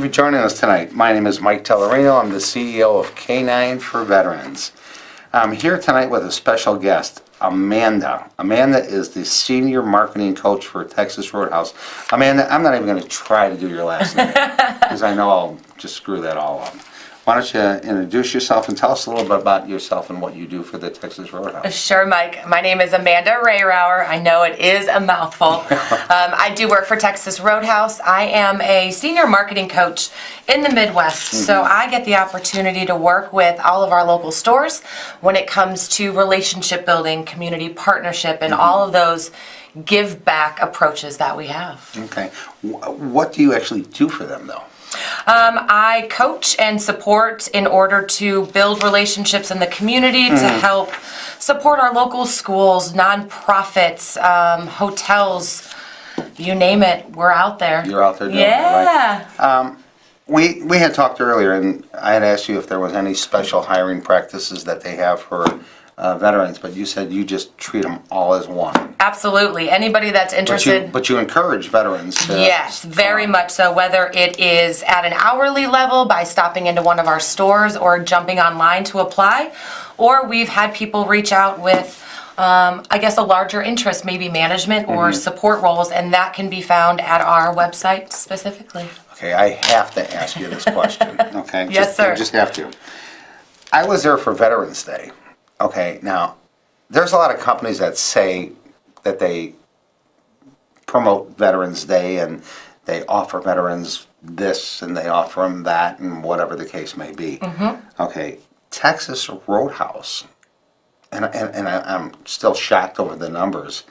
for joining us tonight. My name is Mike Tellerino. I'm the CEO of K9 for Veterans. I'm here tonight with a special guest, Amanda. Amanda is the Senior Marketing Coach for Texas Roundhouse. Amanda, I'm not even going to try to do your last name because I know I'll just screw that all up. Why don't you introduce yourself and tell us a little bit about yourself and what you do for the Texas Roundhouse? Sure, Mike. My name is Amanda Rehrauer. I know it is a mouthful. I do work for Texas Roundhouse. I am a senior marketing coach in the Midwest, so I get the opportunity to work with all of our local stores when it comes to relationship building, community partnership, and all of those give back approaches that we have. Okay. What do you actually do for them, though? I coach and support in order to build relationships in the community to help support our local schools, nonprofits, hotels, you name it, we're out there. You're out there doing it, right? We had talked earlier, and I had asked you if there was any special hiring practices that they have for veterans, but you said you just treat them all as one. Absolutely. Anybody that's interested. But you encourage veterans to... Yes, very much so. Whether it is at an hourly level by stopping into one of our stores or jumping online to apply, or we've had people reach out with, I guess, a larger interest, maybe management or support roles, and that can be found at our website specifically. Okay, I have to ask you this question, okay? Yes, sir. I just have to. I was there for Veterans Day. Okay, now, there's a lot of companies that say that they promote Veterans Day and they offer veterans this and they offer them that and whatever the case may be. Okay, Texas Roundhouse, and I'm still shocked over the numbers,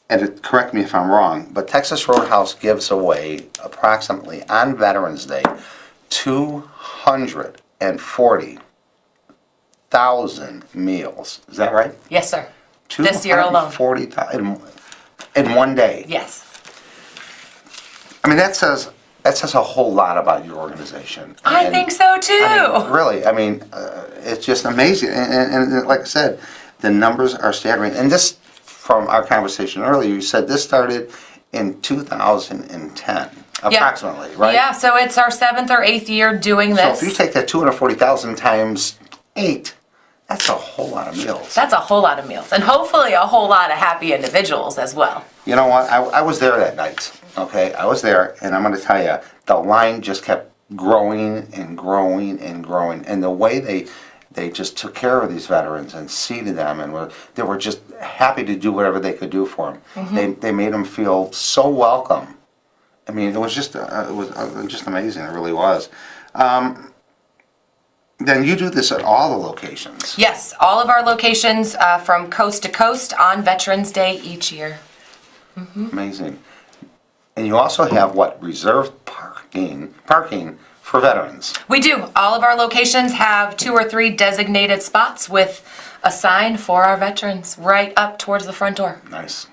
and correct me if I'm wrong, but Texas Roundhouse gives away approximately on Veterans Day 240,000 meals. Is that right? Yes, sir. This year alone. 240,000 in one day. Yes. I mean, that says a whole lot about your organization. I think so too. I mean, really, it's just amazing. And like I said, the numbers are staggering. And this, from our conversation earlier, you said this started in 2010, approximately, right? Yeah, so it's our 7th or 8th year doing this. So if you take that 240,000 times 8, that's a whole lot of meals. That's a whole lot of meals, and hopefully a whole lot of happy individuals as well. You know what? I was there that night, okay? I was there, and I'm going to tell you, the line just kept growing and growing and growing. And the way they just took care of these veterans and seated them, and they were just happy to do whatever they could do for them. They made them feel so welcome. I mean, it was just amazing. It really was. Then you do this at all the locations. Yes, all of our locations from coast to coast on Veterans Day each year. Amazing. And you also have what? Reserved parking for veterans. We do. All of our locations have 2 or 3 designated spots with a sign for our veterans right up towards the front door. Nice.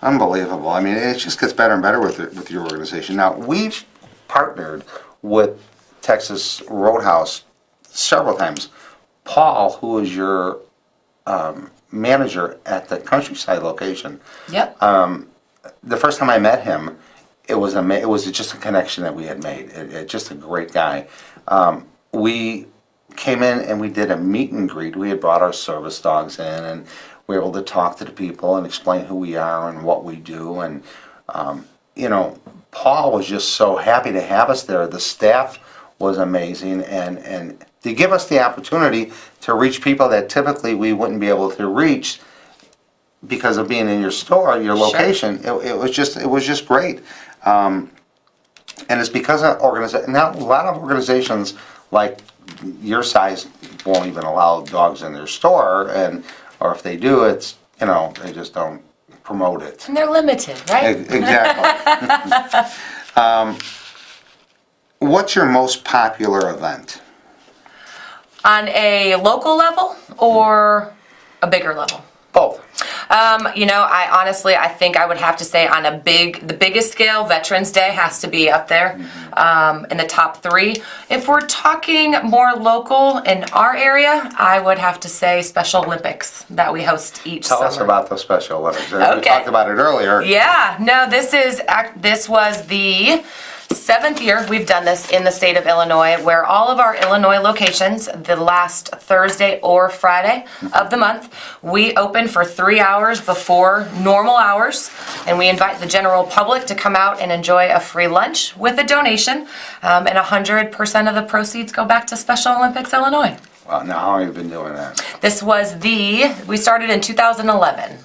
Unbelievable. I mean, it just gets better and better with your organization. Now, we've partnered with Texas Roundhouse several times. Paul, who is your manager at the Countryside location. Yep. The first time I met him, it was just a connection that we had made. Just a great guy. We came in and we did a meet and greet. We had brought our service dogs in, and we were able to talk to the people and explain who we are and what we do. And Paul was just so happy to have us there. The staff was amazing, and to give us the opportunity to reach people that typically we wouldn't be able to reach because of being in your store, your location. It was just great. And it's because of organization. Now, a lot of organizations like your size won't even allow dogs in their store, or if they do, it's they just don't promote it. And they're limited, right? Exactly. What's your most popular event? On a local level or a bigger level? Both. I think I would have to say on the biggest scale, Veterans Day has to be up there in the top 3. If we're talking more local in our area, I would have to say Special Olympics that we host each summer. Tell us about the Special Olympics. Okay. We talked about it earlier. Yeah, no, this was the 7th year we've done this in the state of Illinois, where all of our Illinois locations, the last Thursday or Friday of the month, we open for 3 hours before normal hours, and we invite the general public to come out and enjoy a free lunch with a donation, and 100% of the proceeds go back to Special Olympics Illinois. Well, now how long have you been doing that? We started in 2011,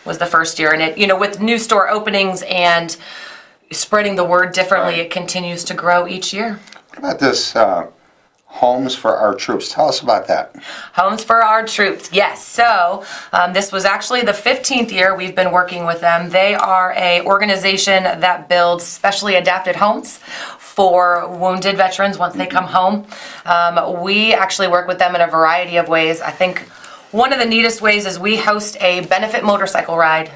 was the first year, and it, with new store openings and spreading the word differently, Right. It continues to grow each year. What about this Homes for Our Troops? Tell us about that. Homes for Our Troops, yes. So this was actually the 15th year we've been working with them. They are a organization that builds specially adapted homes for wounded veterans once they come home. We actually work with them in a variety of ways. I think one of the neatest ways is we host a benefit motorcycle ride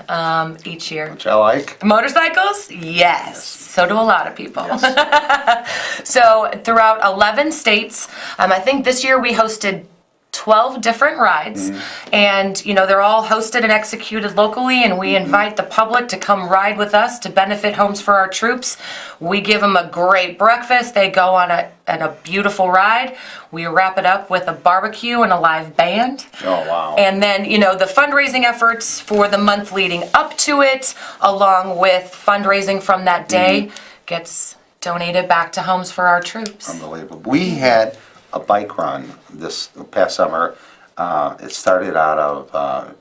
each year. Which I like. Motorcycles? Yes. So do a lot of people. Yes. So throughout 11 states, I think this year we hosted 12 different rides, and they're all hosted and executed locally, and we invite the public to come ride with us to benefit Homes for Our Troops. We give them a great breakfast. They go on a beautiful ride. We wrap it up with a barbecue and a live band. Oh, wow. And then, the fundraising efforts for the month leading up to it, along with fundraising from that day, gets donated back to Homes for Our Troops. Unbelievable. We had a bike run this past summer. It started out of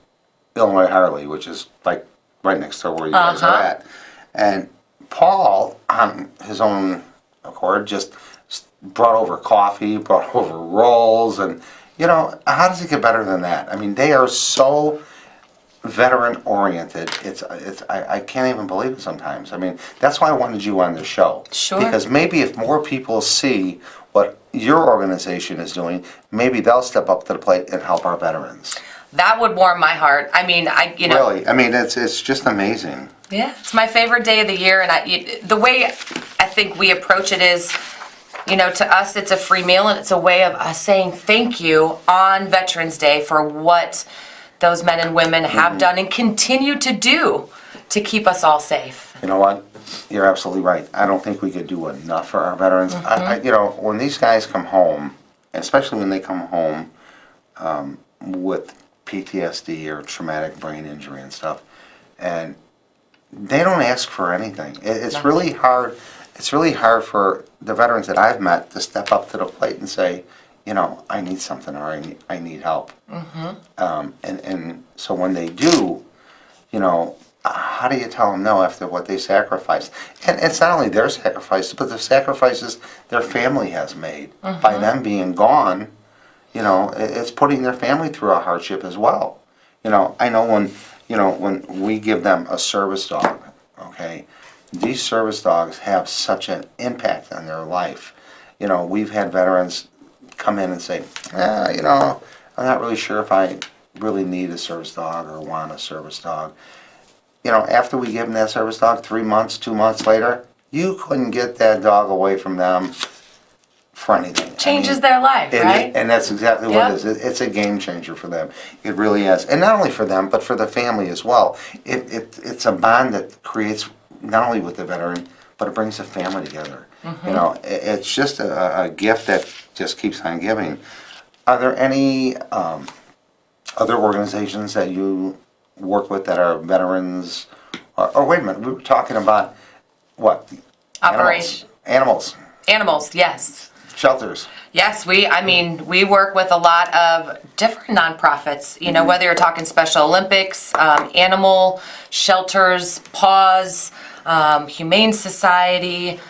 Illinois Harley, which is like right next door where you guys are at. And Paul, on his own accord, just brought over coffee, brought over rolls, and how does it get better than that? I mean, they are so veteran oriented. I can't even believe it sometimes. I mean, that's why I wanted you on the show. Sure. Because maybe if more people see what your organization is doing, maybe they'll step up to the plate and help our veterans. That would warm my heart. I mean, Really, I mean, it's just amazing. Yeah, it's my favorite day of the year, and the way I think we approach it is, to us it's a free meal, and it's a way of us saying thank you on Veterans Day for what those men and women have done and continue to do to keep us all safe. You know what? You're absolutely right. I don't think we could do enough for our veterans. When these guys come home, especially when they come home with PTSD or traumatic brain injury and stuff, and they don't ask for anything. It's really hard. It's really hard for the veterans that I've met to step up to the plate and say, I need something, or I need help. And so when they do, how do you tell them no after what they sacrificed? And it's not only their sacrifices, but the sacrifices their family has made. By them being gone, it's putting their family through a hardship as well. I know when we give them a service dog, okay, these service dogs have such an impact on their life. We've had veterans come in and say, I'm not really sure if I really need a service dog or want a service dog. After we give them that service dog, 3 months, 2 months later, you couldn't get that dog away from them for anything. Changes their life, right? And that's exactly what it is. It's a game changer for them. It really is. And not only for them, but for the family as well. It's a bond that creates, not only with the veteran, but it brings the family together. It's just a gift that just keeps on giving. Are there any other organizations that you work with that are veterans? Or wait a minute, we were talking about what? Operation. Animals. Yes. Shelters. Yes, we work with a lot of different nonprofits, whether you're talking Special Olympics, animal shelters, PAWS, Humane Society.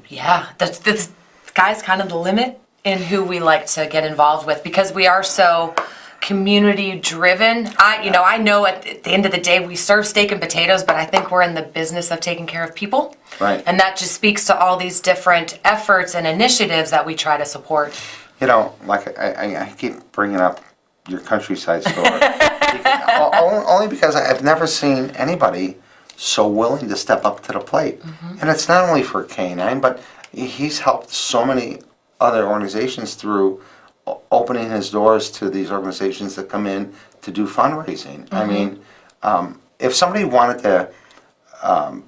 Yeah, the sky's kind of the limit in who we like to get involved with, because we are so community driven. I know at the end of the day we serve steak and potatoes, but I think we're in the business of taking care of people. Right. And that just speaks to all these different efforts and initiatives that we try to support. Like I keep bringing up your countryside store. Only because I've never seen anybody so willing to step up to the plate. And it's not only for K9, but he's helped so many other organizations through opening his doors to these organizations that come in to do fundraising. I mean, if somebody wanted to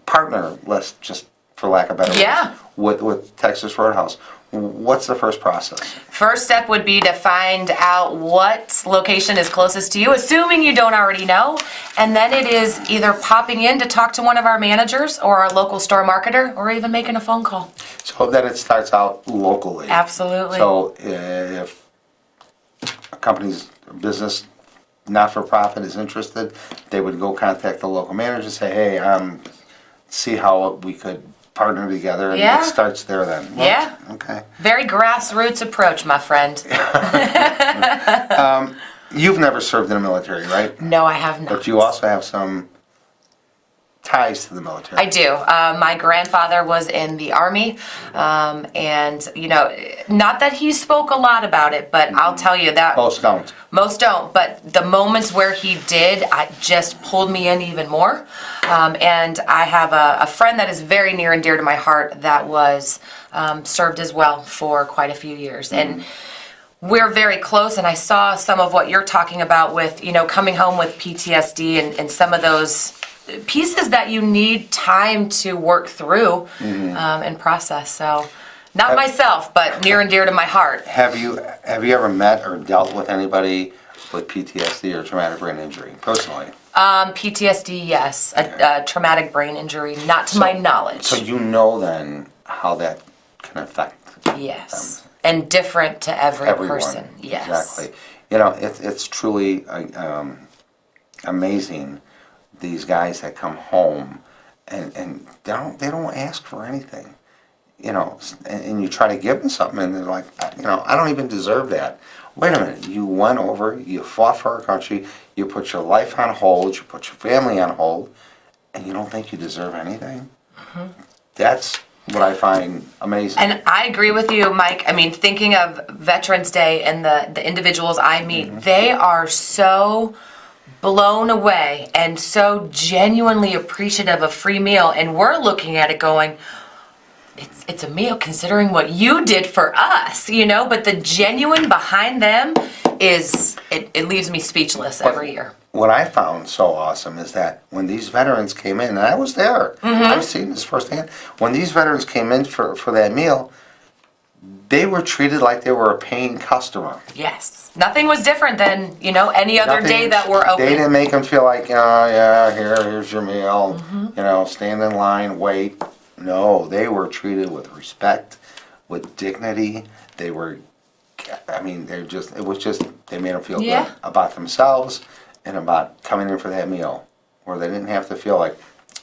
partner, let's just for lack of better Yeah. words, with Texas Roadhouse. What's the first process? First step would be to find out what location is closest to you, assuming you don't already know. And then it is either popping in to talk to one of our managers or our local store marketer, or even making a phone call. So then it starts out locally. Absolutely. So if a company's business, not-for-profit, is interested, they would go contact the local manager and say, hey, see how we could partner together, and Yeah. it starts there then. Well, Yeah. okay. Very grassroots approach, my friend. You've never served in the military, right? No, I have not. But you also have some ties to the military. I do. My grandfather was in the Army, and, not that he spoke a lot about it, but I'll tell you that... Most don't. Most don't, but the moments where he did, it just pulled me in even more. And I have a friend that is very near and dear to my heart that was served as well for quite a few years. And we're very close, and I saw some of what you're talking about with, coming home with PTSD and some of those pieces that you need time to work through and process. So, not myself, but near and dear to my heart. Have you ever met or dealt with anybody with PTSD or traumatic brain injury personally? PTSD, yes. A traumatic brain injury, not to my knowledge. So you know then how that can affect Yes. And different to every everyone. person. Yes. Exactly. It's truly amazing, these guys that come home and they don't ask for anything. And you try to give them something, and they're like, I don't even deserve that. Wait a minute, you went over, you fought for our country, you put your life on hold, you put your family on hold, and you don't think you deserve anything? That's what I find amazing. And I agree with you, Mike. I mean, thinking of Veterans Day and the individuals I meet, they are so blown away and so genuinely appreciative of free meal, and we're looking at it going, it's a meal considering what you did for us, but the genuine behind them it leaves me speechless every year. What I found so awesome is that when these veterans came in, and I was there, I've seen this firsthand, when these veterans came in for that meal, they were treated like they were a paying customer. Yes. Nothing was different than, any other day that we're open. They didn't make them feel like, oh, yeah, here's your meal, stand in line, wait. No, they were treated with respect, with dignity. They were, they made them feel good about themselves and about coming in for that meal, where they didn't have to feel like,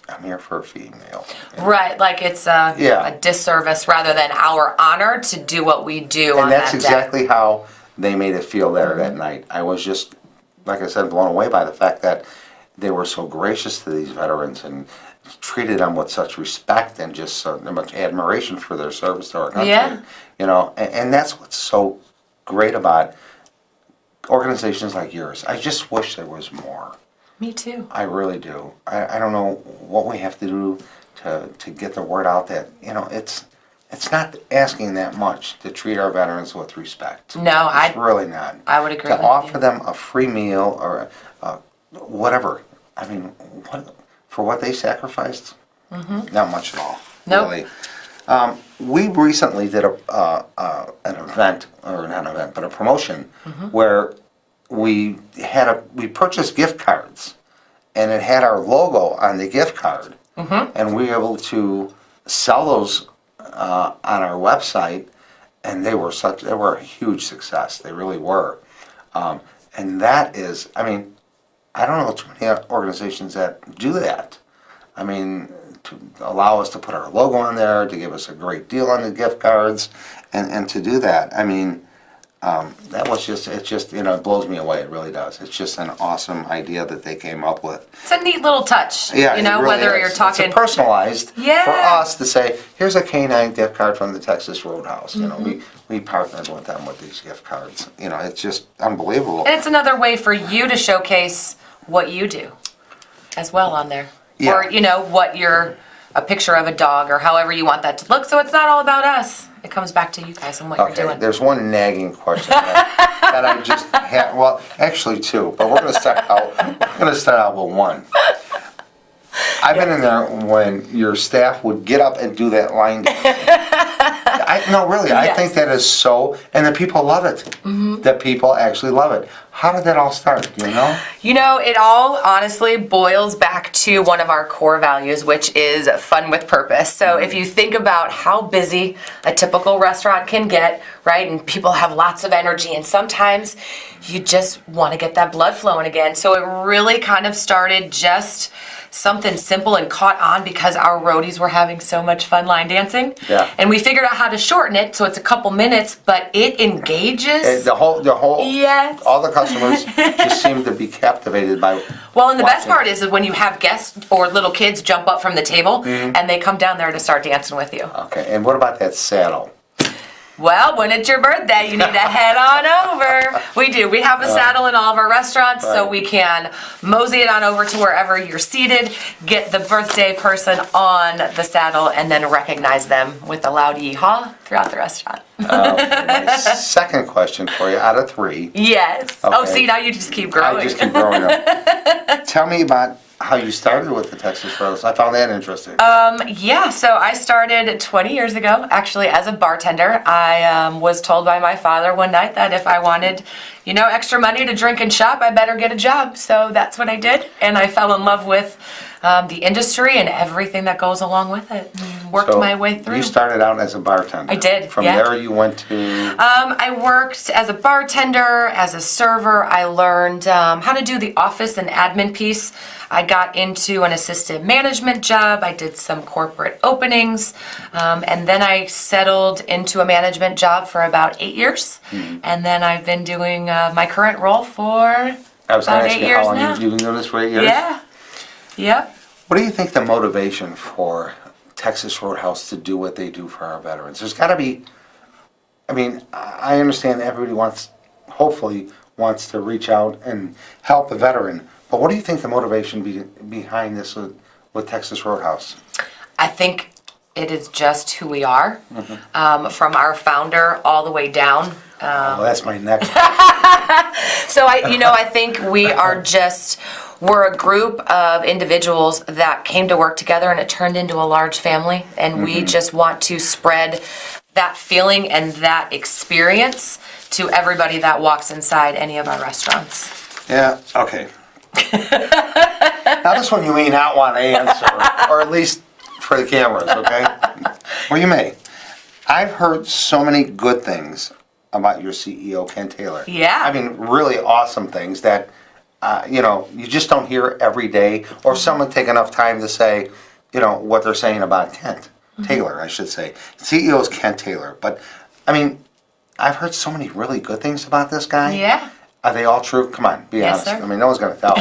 I'm here for a feed meal. Right, like it's a disservice rather than our honor to do what we do on that day. And that's exactly how they made it feel there that night. I was just, like I said, blown away by the fact that they were so gracious to these veterans and treated them with such respect and just so much admiration for their service to our country. Yeah. And that's what's so great about organizations like yours. I just wish there was more. Me too. I really do. I don't know what we have to do to get the word out that, it's not asking that much to treat our veterans with respect. No, It's really not. I would agree with To you. offer them a free meal or whatever. I mean, for what they sacrificed? Not much at all. Nope. Really. We recently did an event, or not an event, but a promotion where we purchased gift cards, and it had our logo on the gift card, and we were able to sell those on our website, and they were a huge success. They really were, and that is, I don't know too many organizations that do that. To allow us to put our logo on there, to give us a great deal on the gift cards, and to do that. That was it blows me away. It really does. It's just an awesome idea that they came up with. It's a neat little touch. Yeah, it really whether is. you're talking It's personalized for Yeah. us to say, here's a K9 gift card from the Texas Roadhouse. We partnered with them with these gift cards. It's just unbelievable. And it's another way for you to showcase what you do as well on there. Yeah. Or, what a picture of a dog or however you want that to look. So it's not all about us. It comes back to you guys and what you're doing. There's one nagging question that I just had. Well, actually two, but we're going to start out with one. I've been in there when your staff would get up and do that line dancing. No, really, I think that is so, and the people love it. The people actually love it. How did that all start, do you know? You know, it all honestly boils back to one of our core values, which is fun with purpose. So if you think about how busy a typical restaurant can get, right, and people have lots of energy, and sometimes you just want to get that blood flowing again. So it really kind of started just something simple and caught on because our roadies were having so much fun line dancing. Yeah. And we figured out how to shorten it so it's a couple minutes, but it engages. The whole, Yes. all the customers just seem to be captivated by. Well, and the best watching. part is when you have guests or little kids jump up from the table and they come down there to start dancing with you. Okay, and what about that saddle? Well, when it's your birthday, you need to head on over. We do. We have a saddle in all of our restaurants, so Right. we can mosey it on over to wherever you're seated, get the birthday person on the saddle, and then recognize them with a loud yee-haw throughout the restaurant. My second question for you, out of 3. Yes. Oh, Okay. see, now you just keep growing. I just keep growing up. Tell me about how you started with the Texas Roadhouse. I found that interesting. Yeah, so I started 20 years ago, actually, as a bartender. I was told by my father one night that if I wanted, extra money to drink and shop, I better get a job. So that's what I did, and I fell in love with the industry and everything that goes along with it. And worked So my way through. You started out as a bartender. I did, From yeah. there you went to... I worked as a bartender, as a server. I learned how to do the office and admin piece. I got into an assistant management job. I did some corporate openings. And then I settled into a management job for about 8 years. And then I've been doing my current role for I was about going to ask 8 you years how long now. you've been doing this for 8 years? Yeah. Yep. What do you think the motivation for Texas Roadhouse to do what they do for our veterans? There's got to be, I understand everybody hopefully wants to reach out and help a veteran, but what do you think the motivation behind this with Texas Roadhouse? I think it is just who we are, from our founder all the way down. Well, that's my next. So I think we're a group of individuals that came to work together and it turned into a large family, and we just want to spread that feeling and that experience to everybody that walks inside any of our restaurants. Yeah, okay. Now this one you may not want to answer, or at least for the cameras, okay? Well, you may. I've heard so many good things about your CEO, Ken Taylor. Yeah. I mean, really awesome things that, you just don't hear every day, or someone take enough time to say, what they're saying about Kent. Taylor, I should say. CEO is Ken Taylor. But, I've heard so many really good things about this guy. Yeah. Are they all true? Come on, be Yes, honest. sir. No one's going to tell.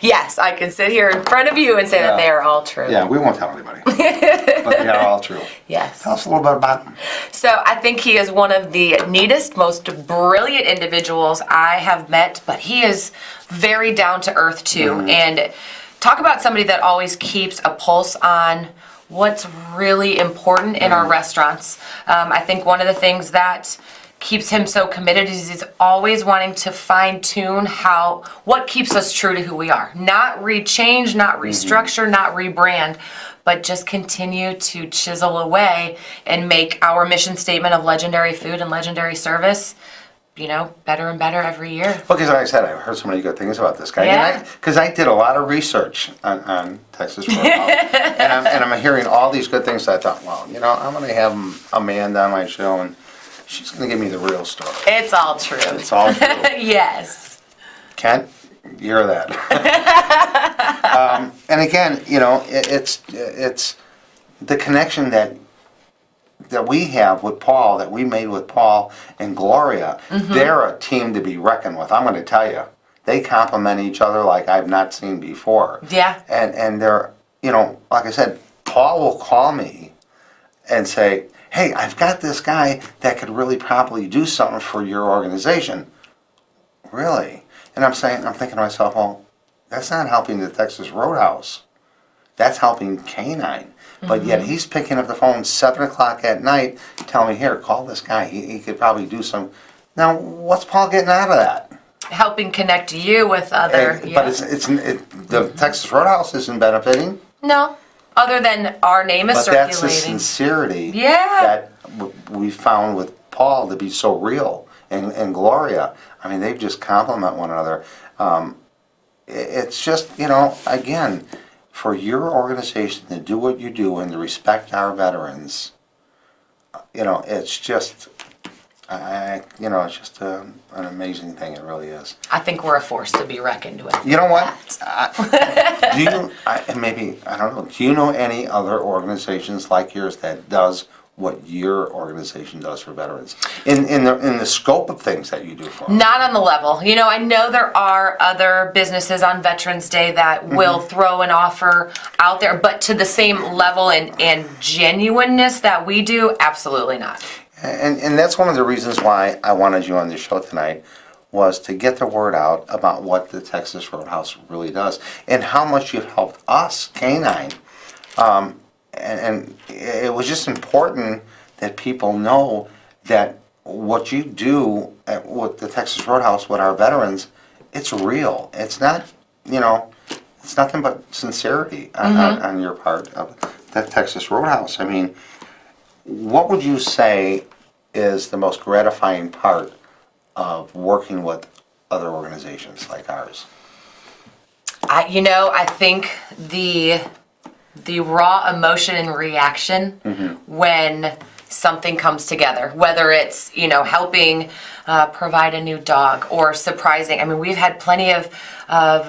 Yes, I can sit here in front of you and say that they are all true. Yeah, we won't tell anybody. But they are all true. Yes. Tell us a little bit about them. So I think he is one of the neatest, most brilliant individuals I have met, but he is very down to earth too. And talk about somebody that always keeps a pulse on what's really important in our restaurants. I think one of the things that keeps him so committed is he's always wanting to fine-tune what keeps us true to who we are. Not rechange, not restructure, not rebrand, but just continue to chisel away and make our mission statement of legendary food and legendary service, better and better every year. Well, because like I said, I've heard so many good things about this guy. Yeah. Because I did a lot of research on Texas Roadhouse. and I'm hearing all these good things, so I thought, well, I'm going to have Amanda on my show, and she's going to give me the real story. It's all true. It's all true. Yes. Kent, you hear that. And again, it's the connection that we have with Paul, that we made with Paul and Gloria. They're a team to be reckoned with. I'm going to tell you, they complement each other like I've not seen before. Yeah. And they're, like I said, Paul will call me and say, hey, I've got this guy that could really probably do something for your organization. Really? And I'm thinking to myself, well, that's not helping the Texas Roadhouse. That's helping K9. But yet he's picking up the phone 7 o'clock at night, telling me, here, call this guy. He could probably do some. Now, what's Paul getting out of that? helping connect you with other. But the Texas Roadhouse isn't benefiting. No, other than our name is But circulating. that's the sincerity Yeah. that we found with Paul to be so real, and Gloria. I mean, they just complement one another. It's just, again, for your organization to do what you do and to respect our veterans, it's just, it's just an amazing thing. It really is. I think we're a force to be reckoned with. You know what? I don't know. Do you know any other organizations like yours that does what your organization does for veterans in the scope of things that you do for them? Not on the level. I know there are other businesses on Veterans Day that will throw an offer out there, but to the same level and genuineness that we do, absolutely not. And that's one of the reasons why I wanted you on the show tonight, was to get the word out about what the Texas Roadhouse really does and how much you've helped us, K9. And it was just important that people know that what you do with the Texas Roadhouse with our veterans, it's real. It's not, it's nothing but sincerity on your part of that Texas Roadhouse. I mean, what would you say is the most gratifying part of working with other organizations like ours? I think the raw emotion and reaction when something comes together, whether it's, helping provide a new dog or surprising. I mean, we've had plenty of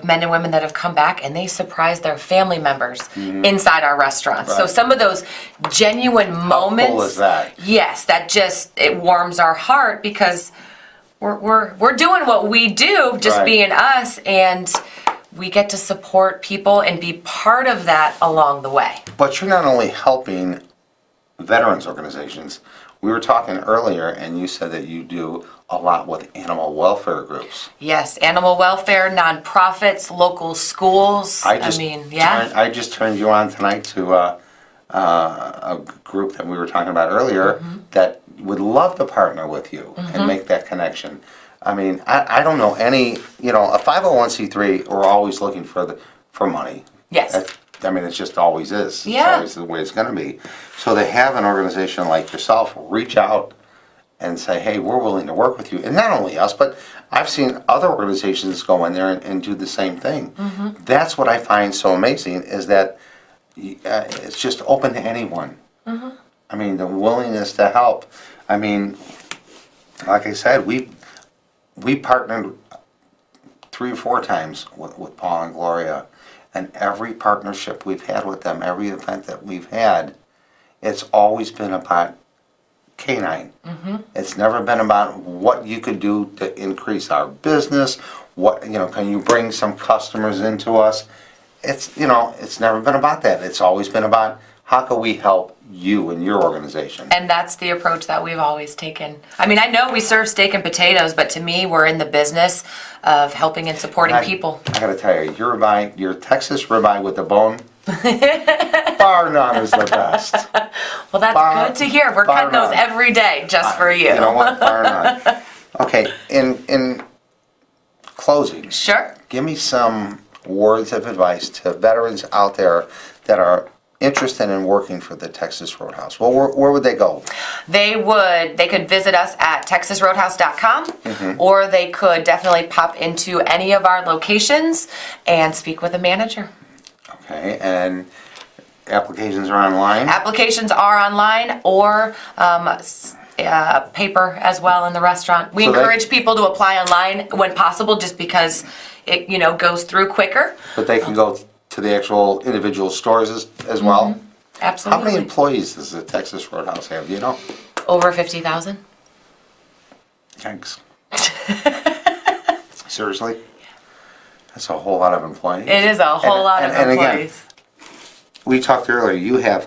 men and women that have come back and they surprise their family members inside our restaurants. Right. So some of those genuine moments, How cool is that? yes, it warms our heart, because we're doing what we do, just Right. being us, and we get to support people and be part of that along the way. But you're not only helping veterans organizations. We were talking earlier, and you said that you do a lot with animal welfare groups. Yes, animal welfare, nonprofits, local schools. I just turned you on tonight to a group that we were talking about earlier that would love to partner with you and make that connection. I mean, I don't know any, a 501c3, we're always looking for money. Yes. It just always is. Yeah. It's always the way it's going to be. So to have an organization like yourself reach out and say, hey, we're willing to work with you. And not only us, but I've seen other organizations go in there and do the same thing. That's what I find so amazing, is that it's just open to anyone. I mean, the willingness to help. I mean, like I said, we partnered 3 or 4 times with Paul and Gloria. And every partnership we've had with them, every event that we've had, it's always been about K9. It's never been about what you could do to increase our business. Can you bring some customers into us? It's never been about that. It's always been about, how can we help you and your organization? And that's the approach that we've always taken. I mean, I know we serve steak and potatoes, but to me, we're in the business of helping and supporting people. I gotta tell you, your Texas ribeye with the bone, bar none, is the best. Well, that's good to hear. We're cutting those none. every day just for you. You know what? Bar none. Okay, in closing, Sure. give me some words of advice to veterans out there that are interested in working for the Texas Roadhouse. Well, where would they go? They could visit us at texasroadhouse.com, or they could definitely pop into any of our locations and speak with a manager. Okay, and applications are online? Applications are online, or paper as well in the restaurant. We encourage people to apply online when possible, just because it goes through quicker. But they can go to the actual individual stores as well? Absolutely. How many employees does the Texas Roadhouse have, do you know? Over 50,000. Thanks. Seriously? That's a whole lot of employees. It is a whole lot of employees. Again, we talked earlier, you have,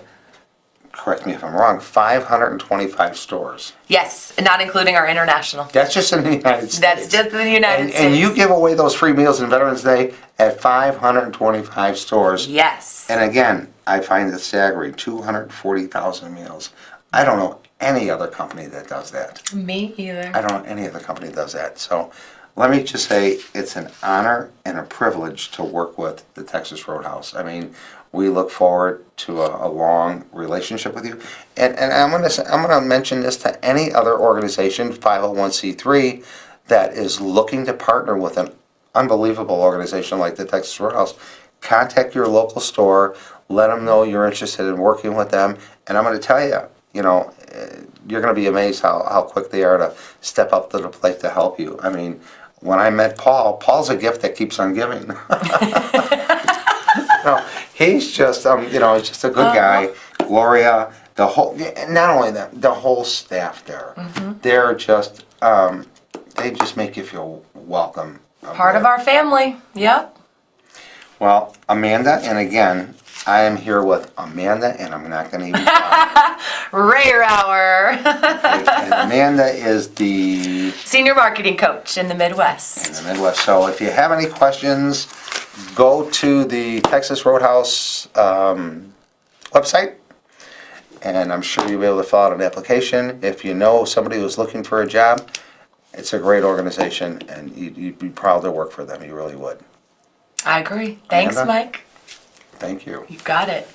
correct me if I'm wrong, 525 stores. Yes, not including our international. That's just in the United States. That's just in the United States. And you give away those free meals on Veterans Day at 525 stores. Yes. And again, I find it staggering, 240,000 meals. I don't know any other company that does that. Me either. I don't know any other company that does that. So let me just say, it's an honor and a privilege to work with the Texas Roadhouse. I mean, we look forward to a long relationship with you. And I'm gonna mention this to any other organization, 501c3, that is looking to partner with an unbelievable organization like the Texas Roadhouse. Contact your local store, let them know you're interested in working with them, and I'm gonna tell you, you're gonna be amazed how quick they are to step up to the plate to help you. I mean, when I met Paul's a gift that keeps on giving. He's just, he's just a good guy. Gloria, not only that, the whole staff there. They're just, they just make you feel welcome. Part of our family. Yep. Well, Amanda, and again, I am here with Amanda, and I'm not going to even Rehrauer. and Amanda is the Senior marketing coach in the Midwest. in the Midwest. So if you have any questions, go to the Texas Roadhouse website, and I'm sure you'll be able to fill out an application. If you know somebody who's looking for a job, it's a great organization, and you'd be proud to work for them. You really would. I agree. Thanks, Amanda? Mike. Thank you. You got it.